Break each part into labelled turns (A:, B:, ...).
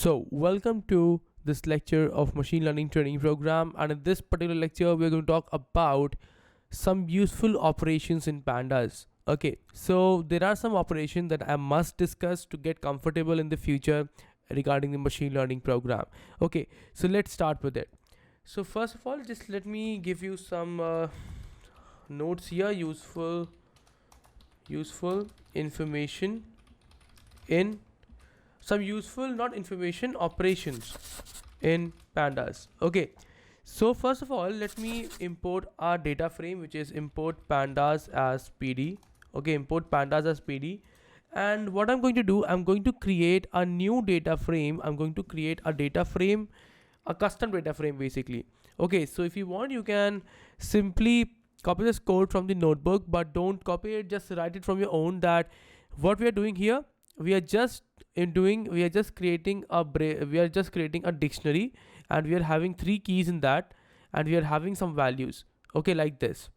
A: So, welcome to this lecture of machine learning training program, and in this particular lecture we're going to talk about some useful operations in pandas. Okay, so there are some operations that I must discuss to get comfortable in the future regarding the machine learning program. Okay, so let's start with it. So first of all, just let me give you some notes here. Useful information in some useful not information operations in pandas. Okay, so first of all, let me import our data frame, which is import pandas as pd. Okay, import pandas as pd. And what I'm going to do, I'm going to create a new data frame. I'm going to create a data frame, a custom data frame basically. Okay, so if you want, you can simply copy this code from the notebook, but don't copy it, just write it from your own. That what we are doing here, we are just creating a dictionary, and we are having three keys in that, and we are having some values. Okay, like this.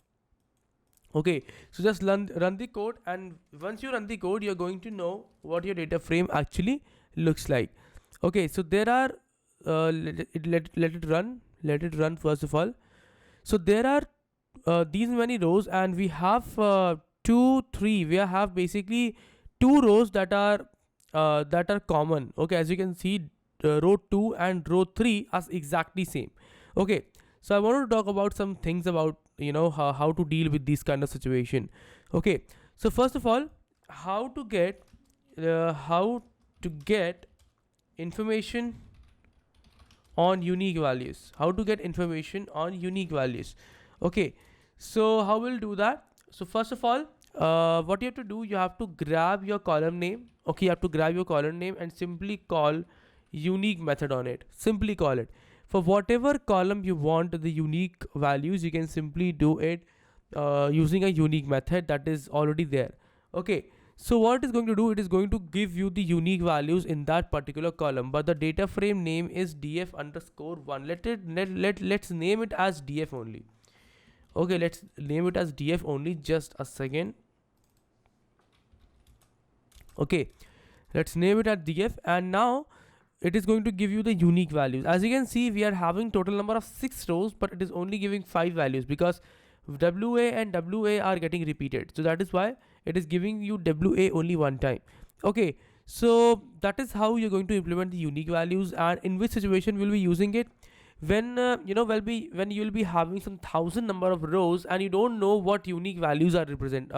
A: Okay, so just run the code, and once you run the code, you're going to know what your data frame actually looks like. Okay, so there are let it run first of all. So there are these many rows, and we have we have basically two rows that are common. Okay, as you can see, row 2 and row 3 are exactly same. Okay, so I want to talk about some things about how to deal with this kind of situation. Okay, so first of all, how to get information on unique values. Okay, so how we'll do that? So first of all, what you have to do, you have to grab your column name. Okay, you have to grab your column name and simply call unique method on it. Simply call it for whatever column you want the unique values. You can simply do it using a unique method that is already there. Okay, so what it is going to do, it is going to give you the unique values in that particular column, but the data frame name is df underscore 1. Let's name it as df only. Okay, let's name it as df only. Just a second. Okay, let's name it as df, and now it is going to give you the unique values. As you can see, we are having total number of 6 rows, but it is only giving 5 values because wa and wa are getting repeated, so that is why it is giving you wa only one time. Okay, so that is how you're going to implement the unique values. And in which situation we'll be using it? When when you will be having some thousand number of rows, and you don't know what unique values are present.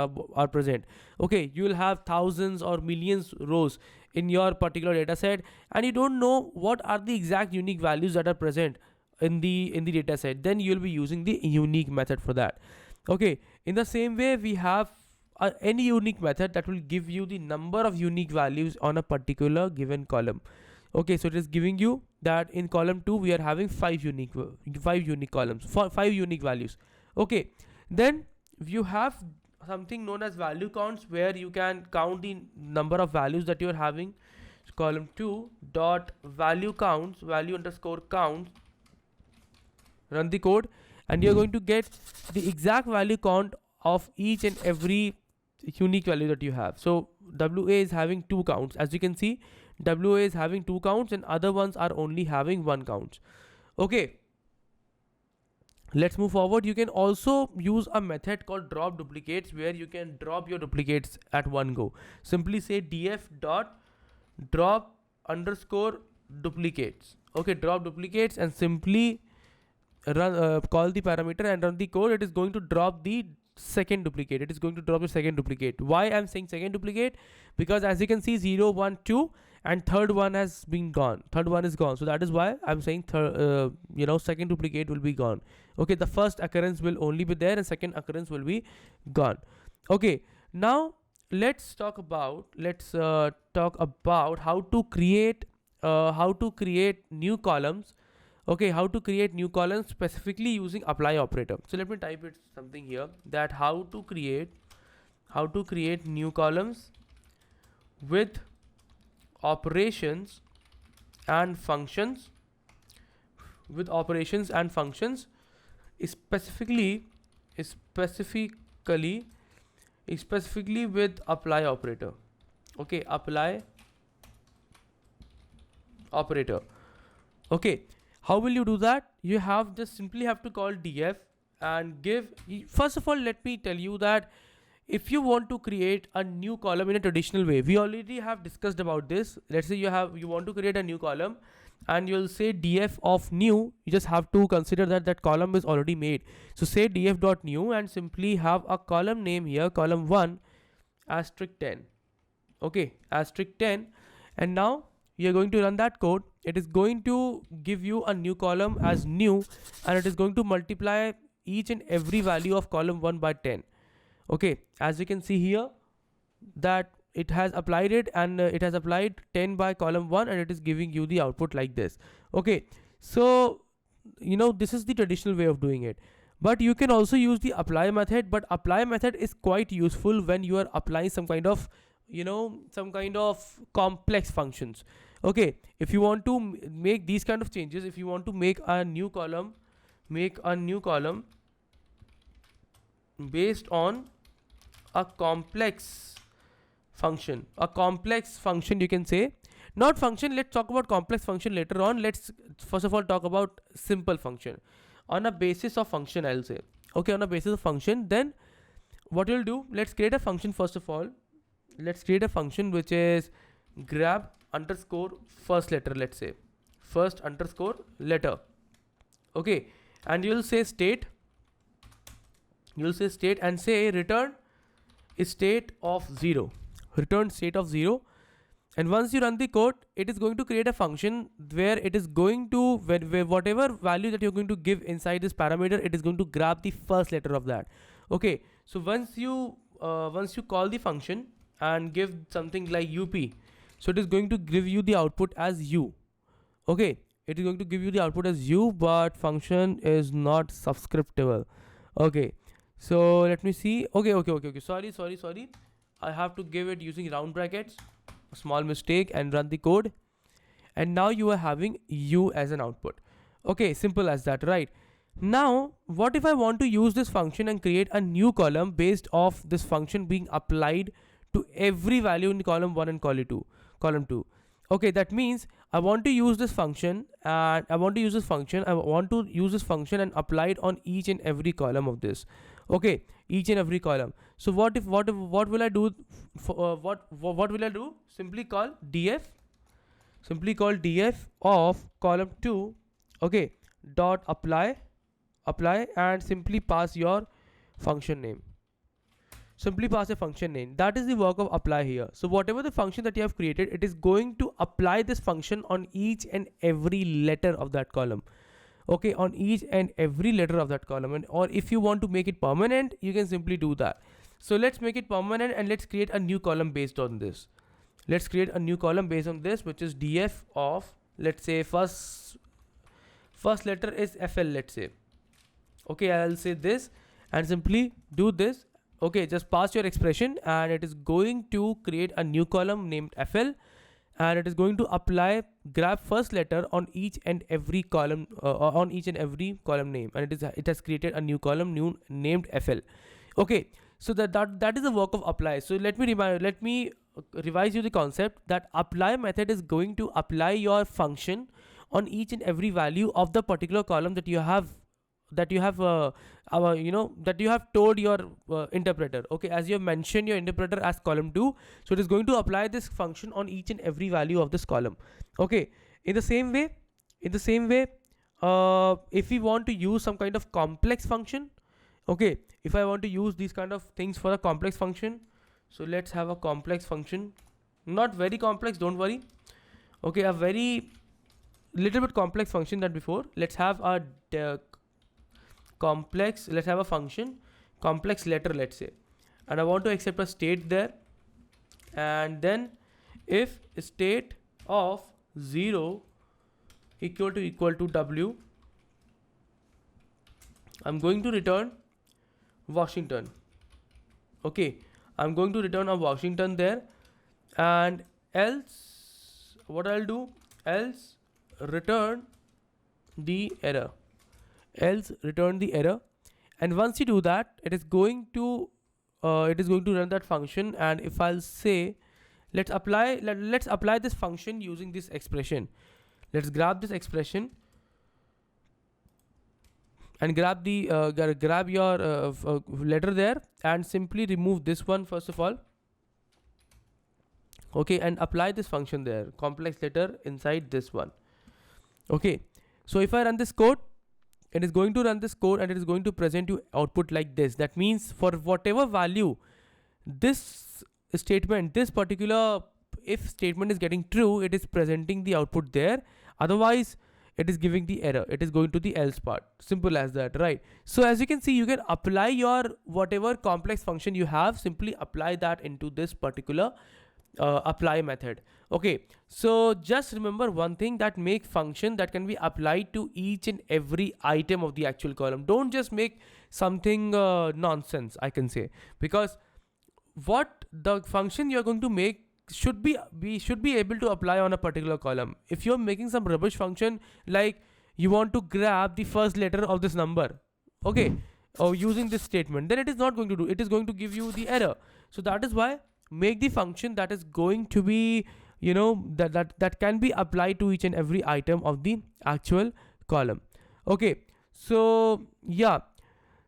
A: Okay, you will have thousands or millions rows in your particular data set, and you don't know what are the exact unique values that are present in the data set. Then you will be using the unique method for that. Okay, in the same way, we have any unique method that will give you the number of unique values on a particular given column. Okay, so it is giving you that in column 2 we are having 5 unique columns, 5 unique values. Okay, then you have something known as value counts, where you can count the number of values that you are having. So column 2 dot value counts, value underscore counts. Run the code, and you're going to get the exact value count of each and every unique value that you have. So wa is having 2 counts. As you can see, wa is having 2 counts, and other ones are only having 1 count. Okay, let's move forward. You can also use a method called drop duplicates, where you can drop your duplicates at one go. Simply say df dot drop underscore duplicates. Okay, drop duplicates, and simply run call the parameter and run the code. It is going to drop the second duplicate. Why I'm saying second duplicate? Because as you can see, 0 1 2 and third one is gone. So that is why I'm saying second duplicate will be gone. Okay, the first occurrence will only be there, and second occurrence will be gone. Okay, now let's talk about how to create new columns. Okay, how to create new columns specifically using apply operator. So let me type it something here, that how to create new columns with operations and functions specifically with apply operator. Okay, apply operator. Okay, how will you do that? You have just simply have to call df and give, first of all let me tell you that if you want to create a new column in a traditional way, we already have discussed about this. Let's say you want to create a new column and you'll say df of new. You just have to consider that that column is already made. So say df dot new and simply have a column name here, column 1 asterisk 10. Okay, asterisk 10. And now you're going to run that code. It is going to give you a new column as new, and it is going to multiply each and every value of column 1 by 10. Okay, as you can see here that it has applied it, and it has applied 10 by column 1, and it is giving you the output like this. Okay, so this is the traditional way of doing it, but you can also use the apply method. But apply method is quite useful when you are applying some kind of complex functions. Okay, if you want to make these kind of changes, if you want to make a new column based on a complex function, you can say, not function, let's talk about complex function later on. Let's first of all talk about simple function on a basis of function, I'll say. Okay, on a basis of function, then what you'll do, let's create a function. First of all, let's create a function which is grab underscore first letter, let's say first underscore letter. Okay, and you'll say state and say return state of 0, return state of 0. And once you run the code, it is going to create a function where it is going to, where whatever value that you're going to give inside this parameter, it is going to grab the first letter of that. Okay, so once you call the function and give something like up, so it is going to give you the output as u. Okay, it is going to give you the output as u, but function is not subscriptable. Okay, so let me see. Okay, sorry, I have to give it using round brackets, a small mistake, and run the code. And now you are having u as an output. Okay, simple as that, right? Now what if I want to use this function and create a new column based off this function being applied to every value in column 1 and column 2. Okay, that means I want to use this function and I want to use this function and apply it on each and every column of this. Okay, each and every column. So what will I do? What will I do? Simply call df of column 2. Okay, dot apply, and simply pass your function name. Simply pass a function name. That is the work of apply here. So whatever the function that you have created, it is going to apply this function on each and every letter of that column. Okay, on each and every letter of that column. And or if you want to make it permanent, you can simply do that. So let's make it permanent and let's create a new column based on this. Let's create a new column based on this, which is df of, let's say, first letter is fl, let's say. Okay, I'll say this and simply do this. Okay, just pass your expression and it is going to create a new column named fl, and it is going to apply grab first letter on each and every column name, and it has created a new column named fl. Okay, so that is the work of apply. So let me revise you the concept that apply method is going to apply your function on each and every value of the particular column that you have told your interpreter. Okay, as you have mentioned your interpreter as column 2, so it is going to apply this function on each and every value of this column. Okay, in the same way, if we want to use some kind of complex function, okay, if I want to use these kind of things for a complex function, so let's have a complex function, not very complex, don't worry. Okay, a very little bit complex function than before. Let's have a let's have a function complex letter, let's say, and I want to accept a state there, and then if state of 0 equal to w, I'm going to return Washington. Okay, I'm going to return a Washington there, and else what I'll do, else return the error. And once you do that, it is going to run that function. And if I'll say let's apply this function using this expression. Let's grab this expression and grab the grab your letter there and simply remove this one first of all. Okay, and apply this function there, complex letter inside this one. Okay, so if I run this code, it is going to run this code and it is going to present you output like this. That means for whatever value this statement, this particular if statement is getting true, it is presenting the output there. Otherwise it is giving the error, it is going to the else part. Simple as that, right? So as you can see, you can apply your whatever complex function you have, simply apply that into this particular apply method. Okay, so just remember one thing, that make function that can be applied to each and every item of the actual column. Don't just make something nonsense, I can say, because what the function you're going to make should be able to apply on a particular column. If you're making some rubbish function, like you want to grab the first letter of this number, okay, or using this statement, then it is not going to do, it is going to give you the error. So that is why make the function that is going to be, you know, that can be applied to each and every item of the actual column. Okay, so yeah,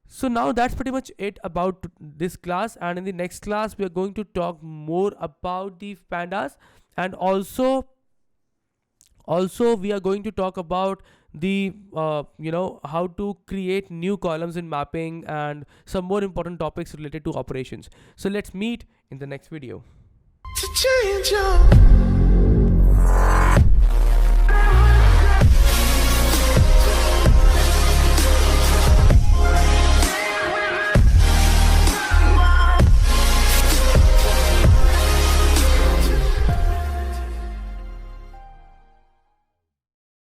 A: so now that's pretty much it about this class, and in the next class we are going to talk more about the pandas, and also we are going to talk about the you know, how to create new columns in mapping and some more important topics related to operations. So let's meet in the next video. To change your